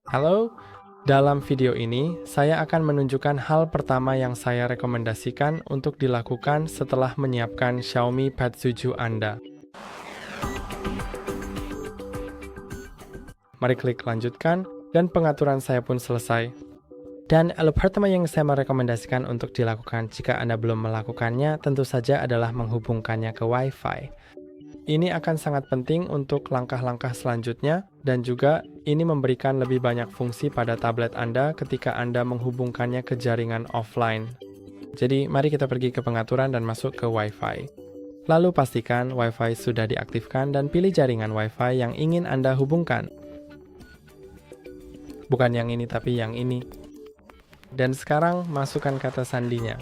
Halo, dalam video ini saya akan menunjukkan hal pertama yang saya rekomendasikan untuk dilakukan setelah menyiapkan Xiaomi Pad 7 Anda. Mari klik lanjutkan, dan pengaturan saya pun selesai. Dan hal pertama yang saya merekomendasikan untuk dilakukan jika Anda belum melakukannya tentu saja adalah menghubungkannya ke Wi-Fi. Ini akan sangat penting untuk langkah-langkah selanjutnya, dan juga ini memberikan lebih banyak fungsi pada tablet Anda ketika Anda menghubungkannya ke jaringan offline. Jadi, mari kita pergi ke pengaturan dan masuk ke Wi-Fi. Lalu pastikan Wi-Fi sudah diaktifkan dan pilih jaringan Wi-Fi yang ingin Anda hubungkan. Bukan yang ini, tapi yang ini. Dan sekarang masukkan kata sandinya.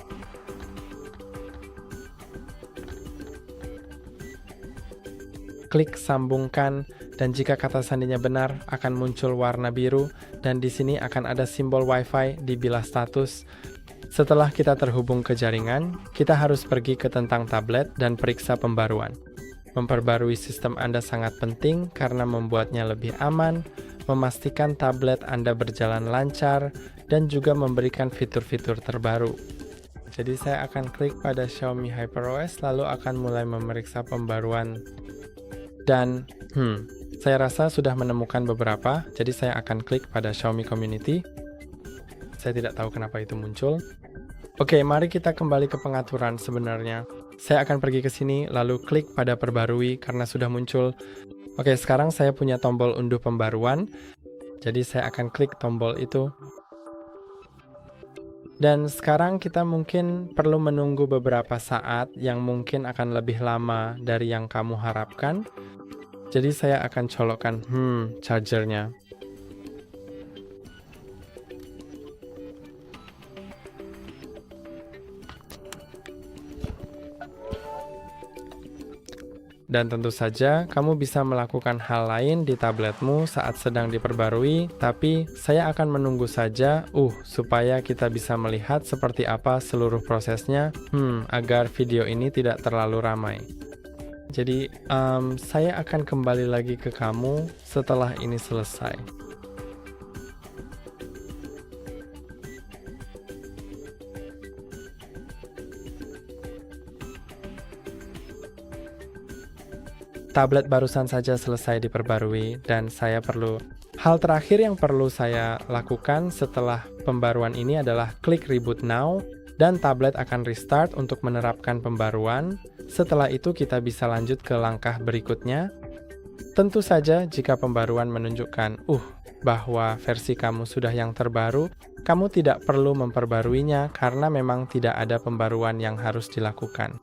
Klik sambungkan, dan jika kata sandinya benar akan muncul warna biru, dan di sini akan ada simbol Wi-Fi di bilah status. Setelah kita terhubung ke jaringan, kita harus pergi ke tentang tablet dan periksa pembaruan. Memperbarui sistem Anda sangat penting karena membuatnya lebih aman, memastikan tablet Anda berjalan lancar, dan juga memberikan fitur-fitur terbaru. Jadi saya akan klik pada Xiaomi HyperOS lalu akan mulai memeriksa pembaruan. Dan saya rasa sudah menemukan beberapa, jadi saya akan klik pada Xiaomi Community. Saya tidak tahu kenapa itu muncul. Oke, mari kita kembali ke pengaturan sebenarnya. Saya akan pergi ke sini, lalu klik pada perbarui karena sudah muncul. Oke, sekarang saya punya tombol unduh pembaruan, jadi saya akan klik tombol itu. Dan sekarang kita mungkin perlu menunggu beberapa saat yang mungkin akan lebih lama dari yang kamu harapkan. Jadi saya akan colokkan chargernya. Dan tentu saja kamu bisa melakukan hal lain di tabletmu saat sedang diperbarui, tapi saya akan menunggu saja supaya kita bisa melihat seperti apa seluruh prosesnya agar video ini tidak terlalu ramai. Jadi saya akan kembali lagi ke kamu setelah ini selesai. Tablet barusan saja selesai diperbarui dan saya perlu... Hal terakhir yang perlu saya lakukan setelah pembaruan ini adalah klik Reboot Now, dan tablet akan restart untuk menerapkan pembaruan. Setelah itu kita bisa lanjut ke langkah berikutnya. Tentu saja jika pembaruan menunjukkan bahwa versi kamu sudah yang terbaru, kamu tidak perlu memperbaruinya karena memang tidak ada pembaruan yang harus dilakukan.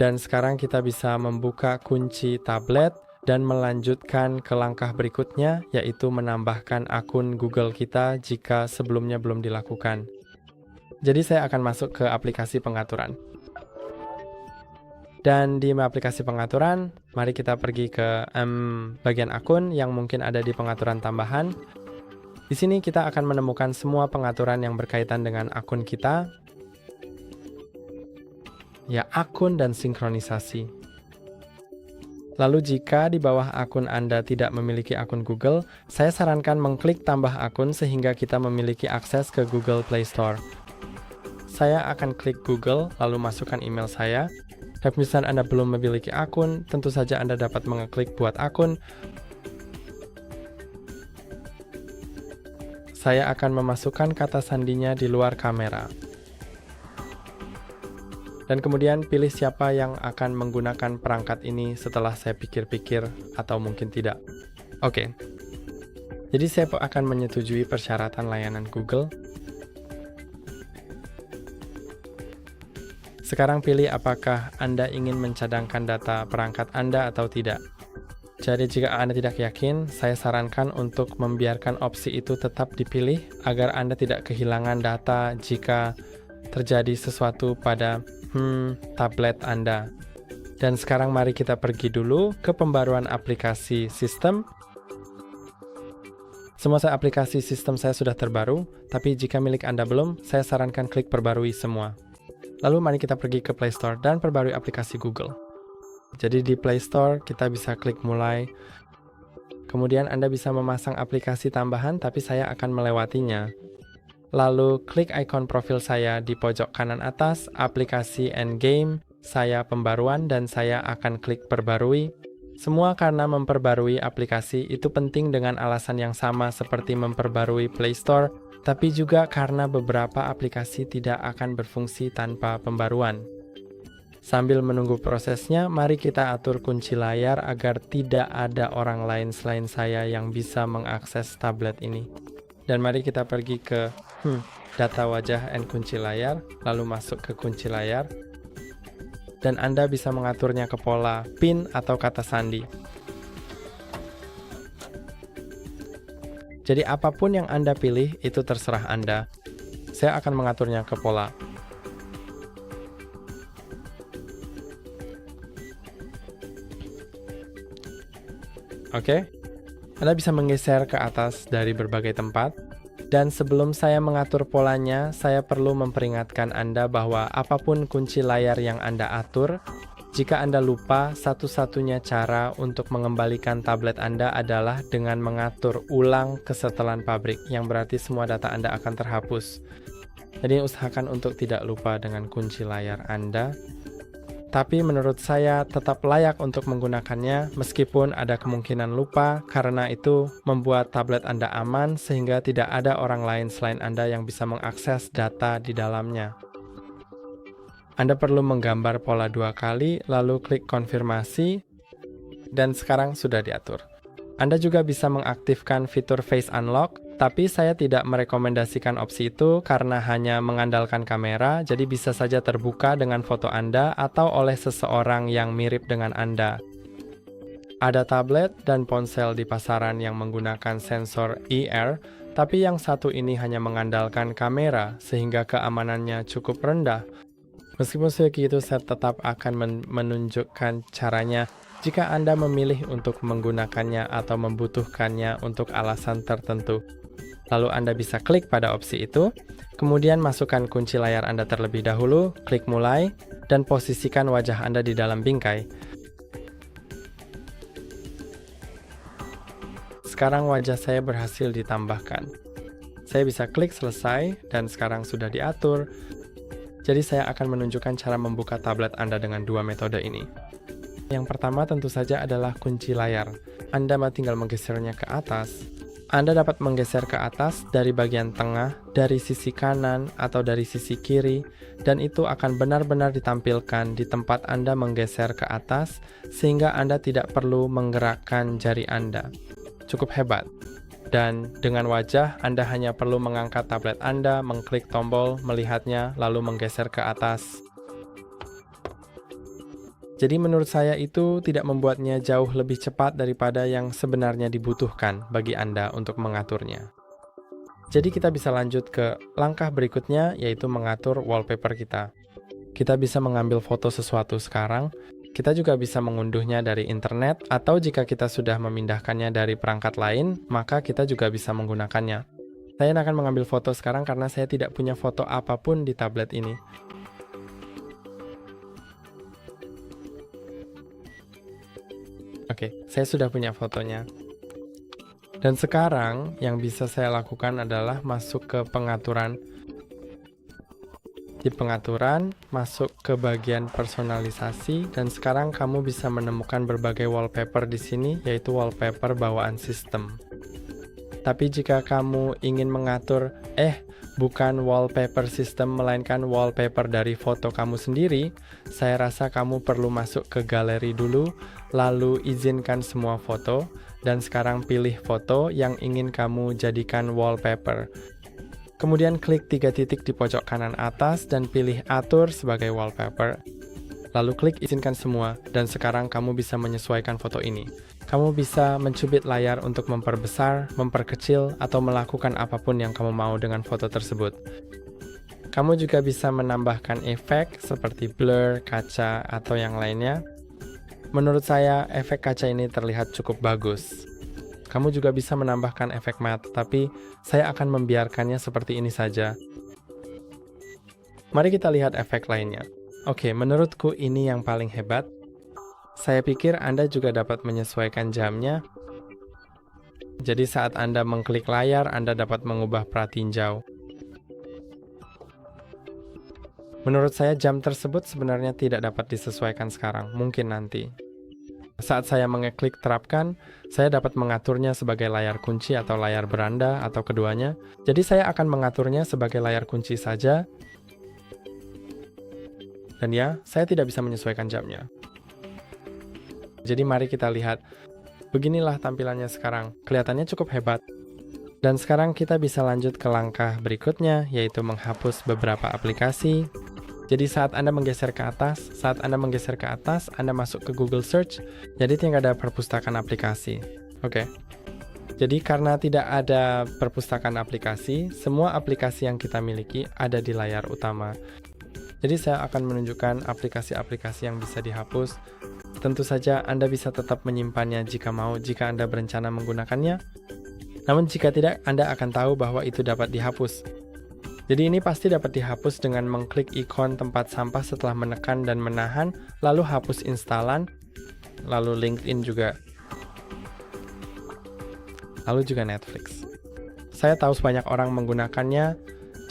Dan sekarang kita bisa membuka kunci tablet dan melanjutkan ke langkah berikutnya, yaitu menambahkan akun Google kita jika sebelumnya belum dilakukan. Jadi saya akan masuk ke aplikasi pengaturan. Dan di aplikasi pengaturan, mari kita pergi ke bagian akun yang mungkin ada di pengaturan tambahan. Di sini kita akan menemukan semua pengaturan yang berkaitan dengan akun kita. Ya, akun dan sinkronisasi. Lalu jika di bawah akun Anda tidak memiliki akun Google, saya sarankan mengklik tambah akun sehingga kita memiliki akses ke Google Play Store. Saya akan klik Google, lalu masukkan email saya. Dan misalnya Anda belum memiliki akun, tentu saja Anda dapat mengeklik buat akun. Saya akan memasukkan kata sandinya di luar kamera. Dan kemudian pilih siapa yang akan menggunakan perangkat ini setelah saya pikir-pikir atau mungkin tidak. Oke. Jadi saya akan menyetujui persyaratan layanan Google. Sekarang pilih apakah Anda ingin mencadangkan data perangkat Anda atau tidak. Jadi jika Anda tidak yakin, saya sarankan untuk membiarkan opsi itu tetap dipilih agar Anda tidak kehilangan data jika terjadi sesuatu pada tablet Anda. Dan sekarang mari kita pergi dulu ke pembaruan aplikasi sistem. Semua aplikasi sistem saya sudah terbaru, tapi jika milik Anda belum, saya sarankan klik perbarui semua. Lalu mari kita pergi ke Play Store dan perbarui aplikasi Google. Jadi di Play Store kita bisa klik mulai. Kemudian Anda bisa memasang aplikasi tambahan, tapi saya akan melewatinya. Lalu klik ikon profil saya di pojok kanan atas, aplikasi and game, saya pembaruan dan saya akan klik perbarui. Semua karena memperbarui aplikasi itu penting dengan alasan yang sama seperti memperbarui Play Store, tapi juga karena beberapa aplikasi tidak akan berfungsi tanpa pembaruan. Sambil menunggu prosesnya, mari kita atur kunci layar agar tidak ada orang lain selain saya yang bisa mengakses tablet ini. Dan mari kita pergi ke data wajah and kunci layar, lalu masuk ke kunci layar. Dan Anda bisa mengaturnya ke pola PIN atau kata sandi. Jadi apapun yang Anda pilih, itu terserah Anda. Saya akan mengaturnya ke pola. Oke, Anda bisa menggeser ke atas dari berbagai tempat. Dan sebelum saya mengatur polanya, saya perlu memperingatkan Anda bahwa apapun kunci layar yang Anda atur, jika Anda lupa, satu-satunya cara untuk mengembalikan tablet Anda adalah dengan mengatur ulang kesetelan pabrik, yang berarti semua data Anda akan terhapus. Jadi usahakan untuk tidak lupa dengan kunci layar Anda. Tapi menurut saya tetap layak untuk menggunakannya meskipun ada kemungkinan lupa, karena itu membuat tablet Anda aman sehingga tidak ada orang lain selain Anda yang bisa mengakses data di dalamnya. Anda perlu menggambar pola 2 kali, lalu klik konfirmasi, dan sekarang sudah diatur. Anda juga bisa mengaktifkan fitur Face Unlock, tapi saya tidak merekomendasikan opsi itu karena hanya mengandalkan kamera, jadi bisa saja terbuka dengan foto Anda atau oleh seseorang yang mirip dengan Anda. Ada tablet dan ponsel di pasaran yang menggunakan sensor IR, tapi yang satu ini hanya mengandalkan kamera, sehingga keamanannya cukup rendah. Meskipun begitu, saya tetap akan menunjukkan caranya jika Anda memilih untuk menggunakannya atau membutuhkannya untuk alasan tertentu. Lalu Anda bisa klik pada opsi itu, kemudian masukkan kunci layar Anda terlebih dahulu, klik mulai, dan posisikan wajah Anda di dalam bingkai. Sekarang wajah saya berhasil ditambahkan. Saya bisa klik selesai, dan sekarang sudah diatur. Jadi saya akan menunjukkan cara membuka tablet Anda dengan 2 metode ini. Yang pertama tentu saja adalah kunci layar. Anda tinggal menggesernya ke atas. Anda dapat menggeser ke atas dari bagian tengah, dari sisi kanan, atau dari sisi kiri, dan itu akan benar-benar ditampilkan di tempat Anda menggeser ke atas, sehingga Anda tidak perlu menggerakkan jari Anda. Cukup hebat. Dan dengan wajah, Anda hanya perlu mengangkat tablet Anda, mengklik tombol, melihatnya, lalu menggeser ke atas. Jadi menurut saya itu tidak membuatnya jauh lebih cepat daripada yang sebenarnya dibutuhkan bagi Anda untuk mengaturnya. Jadi kita bisa lanjut ke langkah berikutnya, yaitu mengatur wallpaper kita. Kita bisa mengambil foto sesuatu sekarang, kita juga bisa mengunduhnya dari internet, atau jika kita sudah memindahkannya dari perangkat lain, maka kita juga bisa menggunakannya. Saya akan mengambil foto sekarang karena saya tidak punya foto apapun di tablet ini. Oke, saya sudah punya fotonya. Dan sekarang yang bisa saya lakukan adalah masuk ke pengaturan. Di pengaturan, masuk ke bagian personalisasi, dan sekarang kamu bisa menemukan berbagai wallpaper di sini, yaitu wallpaper bawaan sistem. Tapi jika kamu ingin mengatur, bukan wallpaper sistem, melainkan wallpaper dari foto kamu sendiri, saya rasa kamu perlu masuk ke galeri dulu, lalu izinkan semua foto, dan sekarang pilih foto yang ingin kamu jadikan wallpaper. Kemudian klik 3 titik di pojok kanan atas dan pilih atur sebagai wallpaper. Lalu klik izinkan semua, dan sekarang kamu bisa menyesuaikan foto ini. Kamu bisa mencubit layar untuk memperbesar, memperkecil, atau melakukan apapun yang kamu mau dengan foto tersebut. Kamu juga bisa menambahkan efek seperti blur, kaca, atau yang lainnya. Menurut saya, efek kaca ini terlihat cukup bagus. Kamu juga bisa menambahkan efek matte, tapi saya akan membiarkannya seperti ini saja. Mari kita lihat efek lainnya. Oke, menurutku ini yang paling hebat. Saya pikir Anda juga dapat menyesuaikan jamnya. Jadi saat Anda mengklik layar, Anda dapat mengubah pratinjau. Menurut saya jam tersebut sebenarnya tidak dapat disesuaikan sekarang, mungkin nanti. Saat saya mengeklik terapkan, saya dapat mengaturnya sebagai layar kunci atau layar beranda atau keduanya. Jadi saya akan mengaturnya sebagai layar kunci saja. Dan ya, saya tidak bisa menyesuaikan jamnya. Jadi mari kita lihat. Beginilah tampilannya sekarang. Kelihatannya cukup hebat. Dan sekarang kita bisa lanjut ke langkah berikutnya, yaitu menghapus beberapa aplikasi. Jadi saat Anda menggeser ke atas, Anda masuk ke Google Search, jadi tinggal ada perpustakaan aplikasi. Oke. Jadi karena tidak ada perpustakaan aplikasi, semua aplikasi yang kita miliki ada di layar utama. Jadi saya akan menunjukkan aplikasi-aplikasi yang bisa dihapus. Tentu saja Anda bisa tetap menyimpannya jika mau, jika Anda berencana menggunakannya. Namun jika tidak, Anda akan tahu bahwa itu dapat dihapus. Jadi ini pasti dapat dihapus dengan mengklik ikon tempat sampah setelah menekan dan menahan, lalu hapus instalan, lalu LinkedIn juga, lalu juga Netflix. Saya tahu banyak orang menggunakannya,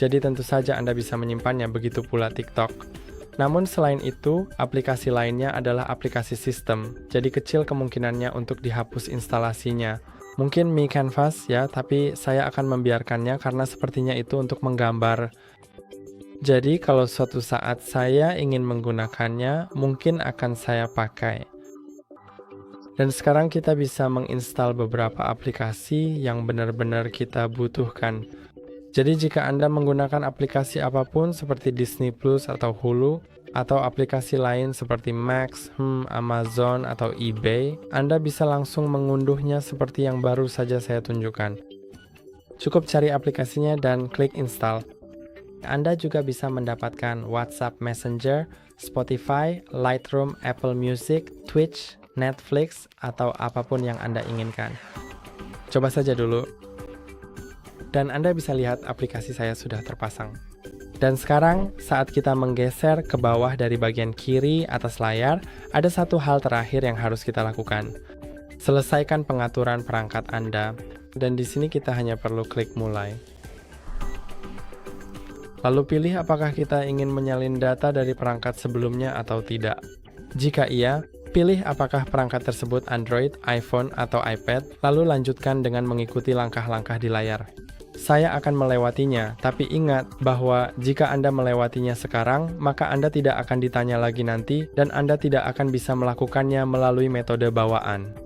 jadi tentu saja Anda bisa menyimpannya, begitu pula TikTok. Namun selain itu, aplikasi lainnya adalah aplikasi sistem, jadi kecil kemungkinannya untuk dihapus instalasinya. Mungkin Mi Canvas ya, tapi saya akan membiarkannya karena sepertinya itu untuk menggambar. Jadi kalau suatu saat saya ingin menggunakannya, mungkin akan saya pakai. Dan sekarang kita bisa menginstal beberapa aplikasi yang benar-benar kita butuhkan. Jadi jika Anda menggunakan aplikasi apapun seperti Disney Plus atau Hulu, atau aplikasi lain seperti Max, Amazon, atau eBay, Anda bisa langsung mengunduhnya seperti yang baru saja saya tunjukkan. Cukup cari aplikasinya dan klik install. Anda juga bisa mendapatkan WhatsApp Messenger, Spotify, Lightroom, Apple Music, Twitch, Netflix, atau apapun yang Anda inginkan. Coba saja dulu. Dan Anda bisa lihat aplikasi saya sudah terpasang. Dan sekarang, saat kita menggeser ke bawah dari bagian kiri atas layar, ada satu hal terakhir yang harus kita lakukan. Selesaikan pengaturan perangkat Anda, dan di sini kita hanya perlu klik mulai. Lalu pilih apakah kita ingin menyalin data dari perangkat sebelumnya atau tidak. Jika iya, pilih apakah perangkat tersebut Android, iPhone, atau iPad, lalu lanjutkan dengan mengikuti langkah-langkah di layar. Saya akan melewatinya, tapi ingat bahwa jika Anda melewatinya sekarang, maka Anda tidak akan ditanya lagi nanti, dan Anda tidak akan bisa melakukannya melalui metode bawaan.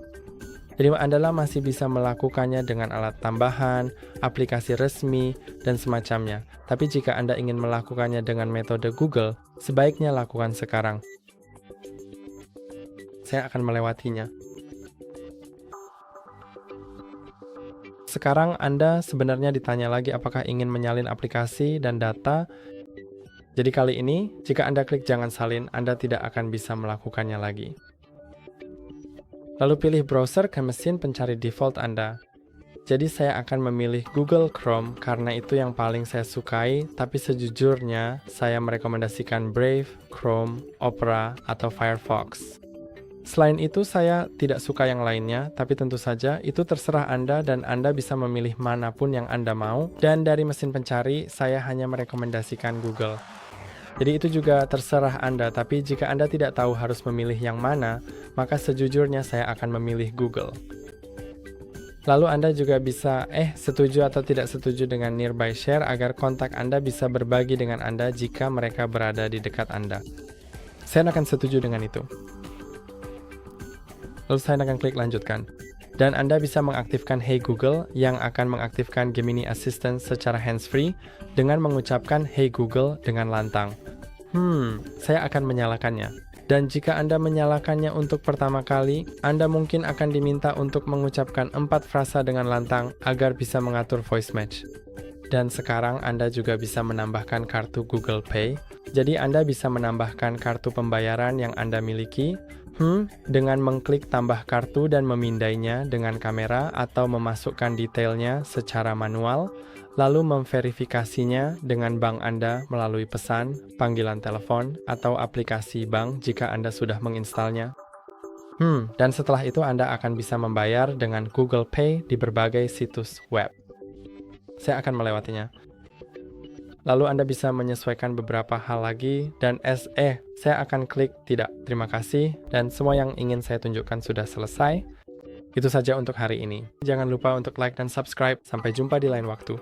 Jadi Anda masih bisa melakukannya dengan alat tambahan, aplikasi resmi, dan semacamnya. Tapi jika Anda ingin melakukannya dengan metode Google, sebaiknya lakukan sekarang. Saya akan melewatinya. Sekarang Anda sebenarnya ditanya lagi apakah ingin menyalin aplikasi dan data. Jadi kali ini, jika Anda klik jangan salin, Anda tidak akan bisa melakukannya lagi. Lalu pilih browser ke mesin pencari default Anda. Jadi saya akan memilih Google Chrome karena itu yang paling saya sukai, tapi sejujurnya saya merekomendasikan Brave, Chrome, Opera, atau Firefox. Selain itu, saya tidak suka yang lainnya, tapi tentu saja itu terserah Anda dan Anda bisa memilih manapun yang Anda mau. Dan dari mesin pencari, saya hanya merekomendasikan Google. Jadi itu juga terserah Anda, tapi jika Anda tidak tahu harus memilih yang mana, maka sejujurnya saya akan memilih Google. Lalu Anda juga bisa setuju atau tidak setuju dengan Nearby Share agar kontak Anda bisa berbagi dengan Anda jika mereka berada di dekat Anda. Saya akan setuju dengan itu. Lalu saya akan klik lanjutkan. Dan Anda bisa mengaktifkan Hey Google yang akan mengaktifkan Gemini Assistant secara hands-free dengan mengucapkan Hey Google dengan lantang. Saya akan menyalakannya. Dan jika Anda menyalakannya untuk pertama kali, Anda mungkin akan diminta untuk mengucapkan 4 frasa dengan lantang agar bisa mengatur voice match. Dan sekarang Anda juga bisa menambahkan kartu Google Pay. Jadi Anda bisa menambahkan kartu pembayaran yang Anda miliki, dengan mengklik tambah kartu dan memindainya dengan kamera atau memasukkan detailnya secara manual, lalu memverifikasinya dengan bank Anda melalui pesan, panggilan telepon, atau aplikasi bank jika Anda sudah menginstalnya. Dan setelah itu Anda akan bisa membayar dengan Google Pay di berbagai situs web. Saya akan melewatinya. Lalu Anda bisa menyesuaikan beberapa hal lagi, dan saya akan klik tidak, terima kasih, dan semua yang ingin saya tunjukkan sudah selesai. Itu saja untuk hari ini. Jangan lupa untuk like dan subscribe. Sampai jumpa di lain waktu.